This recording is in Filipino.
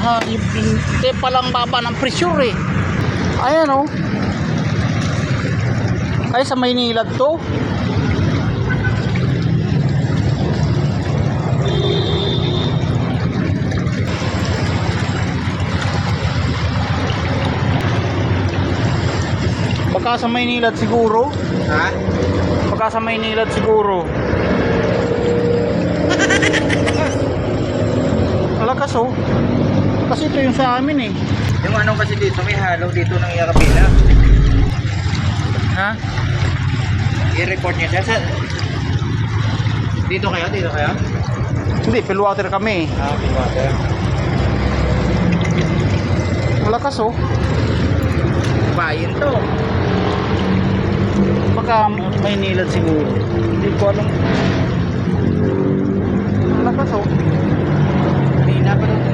Hindi palang baba ng pressure eh. Ayan oh. Ay sa Maynilad to. Baka sa Maynilad siguro. Ha? Baka sa Maynilad siguro. Malakas oh. Kasi ito yung sa amin eh. Yung ano kasi dito, may halo dito ng kabila. Ha? I-report niya siya sa... Dito kayo? Dito kayo? Hindi, Pillwater kami. Ah, Pillwater. Malakas oh. Bayan to. Baka Maynilad siguro. Hindi ko alam. Malakas oh. May napanong